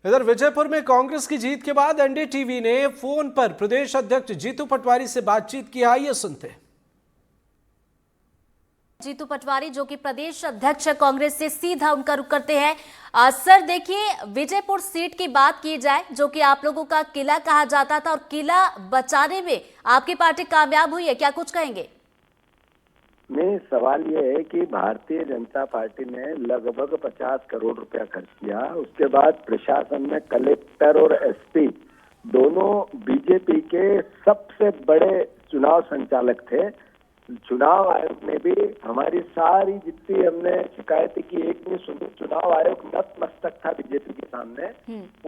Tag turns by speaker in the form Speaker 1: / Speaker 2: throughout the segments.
Speaker 1: इधर विजयपुर में कांग्रेस की जीत के बाद एनडीटीवी ने फोन पर प्रदेश अध्यक्ष जीतू पटवारी से बातचीत की। आइए सुनते हैं।
Speaker 2: जीतू पटवारी जो कि प्रदेश अध्यक्ष कांग्रेस से सीधा उनका रुख करते हैं। सर देखिए, विजयपुर सीट की बात की जाए जो कि आप लोगों का किला कहा जाता था और किला बचाने में आपकी पार्टी कामयाब हुई है, क्या कुछ कहेंगे?
Speaker 3: नहीं, सवाल ये है कि भारतीय जनता पार्टी ने लगभग 50 करोड़ रुपया खर्च किया। उसके बाद प्रशासन में कलेक्टर और एसपी दोनों बीजेपी के सबसे बड़े चुनाव संचालक थे। चुनाव आयोग ने भी हमारी सारी जितनी हमने शिकायतें की, एक नहीं सुनी। चुनाव आयोग नतमस्तक था बीजेपी के सामने।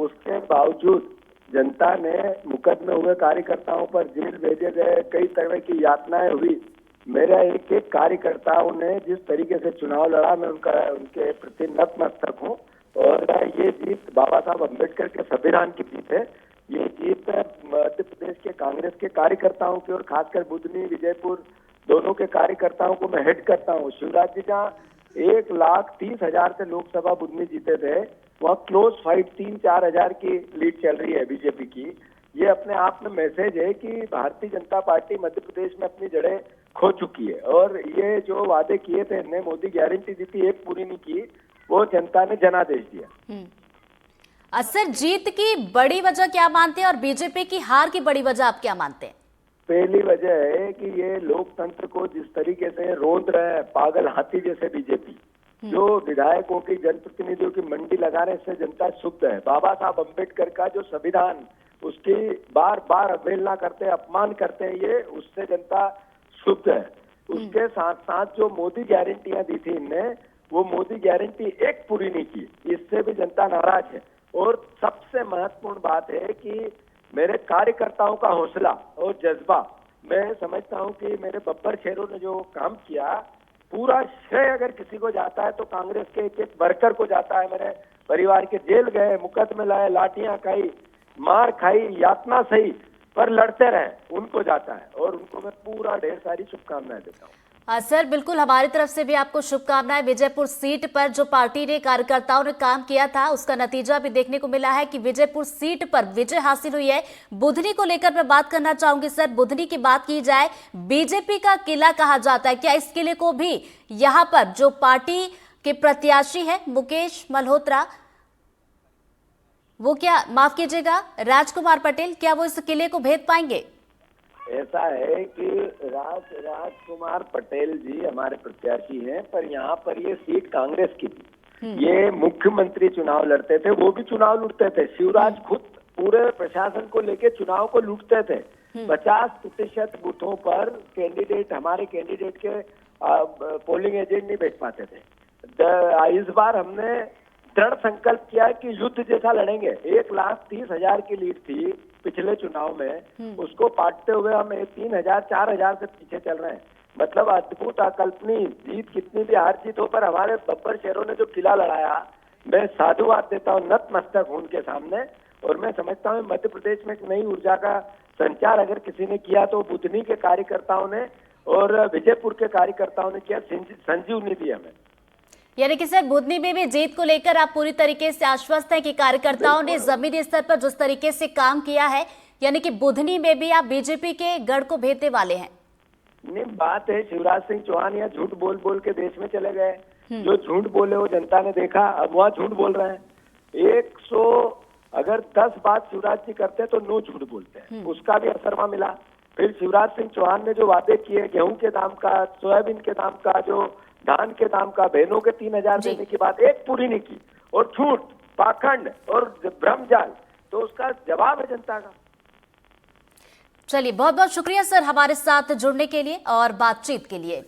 Speaker 3: उसके बावजूद जनता ने मुकदमे हुए, कार्यकर्ताओं पर जेल भेजे गए, कई तरह की यातनाएं हुई। मेरा एक एक कार्यकर्ताओं ने जिस तरीके से चुनाव लड़ा, मैं उनके प्रति नतमस्तक हूँ। और ये जीत बाबा साहब अम्बेडकर के संविधान की जीत है। ये जीत मध्य प्रदेश के कांग्रेस के कार्यकर्ताओं की और खासकर बुधनी विजयपुर दोनों के कार्यकर्ताओं को मैं हेड करता हूँ। शिवराज जी जहाँ 1,30,000 से लोकसभा बुधनी जीते थे, वहाँ क्लोज फाइट 3-4 हजार की लीड चल रही है बीजेपी की। ये अपने आप में मैसेज है कि भारतीय जनता पार्टी मध्य प्रदेश में अपनी जड़ें खो चुकी है। और ये जो वादे किए थे, इन्हें मोदी गारंटी दी थी, एक पूरी नहीं की, वो जनता ने जनादेश दिया।
Speaker 2: सर, जीत की बड़ी वजह क्या मानते हैं और बीजेपी की हार की बड़ी वजह आप क्या मानते हैं?
Speaker 3: पहली वजह है कि ये लोकतंत्र को जिस तरीके से रोंद रहे हैं पागल हाथी जैसे बीजेपी, जो विधायकों की जनप्रतिनिधियों की मंडी लगा रहे, इससे जनता क्षुब्ध है। बाबा साहब अम्बेडकर का जो संविधान, उसकी बार बार अवहेलना करते हैं, अपमान करते हैं, ये उससे जनता क्षुब्ध है। उसके साथ साथ जो मोदी गारंटियां दी थी इनने, वो मोदी गारंटी एक पूरी नहीं की, इससे भी जनता नाराज है। और सबसे महत्वपूर्ण बात है कि मेरे कार्यकर्ताओं का हौसला और जज्बा, मैं समझता हूं कि मेरे बब्बर शेरों ने जो काम किया, पूरा श्रेय अगर किसी को जाता है तो कांग्रेस के एक एक वर्कर को जाता है। मेरे परिवार के जेल गए, मुकदमे लाए, लाठियां खाई, मार खाई, यातना सही, पर लड़ते रहे, उनको जाता है। और उनको मैं पूरा ढेर सारी शुभकामनाएं देता हूँ।
Speaker 2: सर बिल्कुल, हमारी तरफ से भी आपको शुभकामनाएं। विजयपुर सीट पर जो पार्टी ने, कार्यकर्ताओं ने काम किया था, उसका नतीजा भी देखने को मिला है कि विजयपुर सीट पर विजय हासिल हुई है। बुधनी को लेकर मैं बात करना चाहूंगी। सर, बुधनी की बात की जाए, बीजेपी का किला कहा जाता है, क्या इस किले को भी यहाँ पर जो पार्टी के प्रत्याशी है मुकेश मल्होत्रा, वो क्या, माफ कीजिएगा, राजकुमार पटेल, क्या वो इस किले को भेद पाएंगे?
Speaker 3: ऐसा है कि राजकुमार पटेल जी हमारे प्रत्याशी हैं, पर यहाँ पर ये सीट कांग्रेस की थी। ये मुख्यमंत्री चुनाव लड़ते थे, वो भी चुनाव लूटते थे। शिवराज खुद पूरे प्रशासन को लेके चुनाव को लूटते थे। 50% बूथों पर कैंडिडेट, हमारे कैंडिडेट के पोलिंग एजेंट नहीं भेज पाते थे। इस बार हमने दृढ़ संकल्प किया कि युद्ध जैसा लड़ेंगे। 1,30,000 की लीड थी पिछले चुनाव में, उसको पाटते हुए हम 3,000-4,000 से पीछे चल रहे हैं। मतलब अद्भुत, अकल्पनीय जीत। कितनी भी हार जीत हो, पर हमारे बब्बर शेरों ने जो किला लड़ाया, मैं साधुवाद देता हूँ, नतमस्तक हूँ उनके सामने। और मैं समझता हूँ मध्य प्रदेश में एक नई ऊर्जा का संचार अगर किसी ने किया तो बुधनी के कार्यकर्ताओं ने और विजयपुर के कार्यकर्ताओं ने किया। संजीवनी दी हमें।
Speaker 2: यानी कि सर, बुधनी में भी जीत को लेकर आप पूरी तरीके से आश्वस्त हैं कि कार्यकर्ताओं ने जमीनी स्तर पर जिस तरीके से काम किया है, यानी कि बुधनी में भी आप बीजेपी के गढ़ को भेदने वाले हैं?
Speaker 3: नहीं, बात है शिवराज सिंह चौहान यहाँ झूठ बोल बोल के देश में चले गए। जो झूठ बोले वो जनता ने देखा, अब वहाँ झूठ बोल रहे हैं। 110 बात शिवराज जी करते हैं तो 9 झूठ बोलते हैं, उसका भी असर वहाँ मिला। फिर शिवराज सिंह चौहान ने जो वादे किए, गेहूं के दाम का, सोयाबीन के दाम का, जो धान के दाम का, बहनों के 3,000 देने की बात, एक पूरी नहीं की। और झूठ, पाखंड और भ्रमजाल, तो उसका जवाब है जनता का।
Speaker 2: चलिए, बहुत बहुत शुक्रिया सर हमारे साथ जुड़ने के लिए और बातचीत के लिए।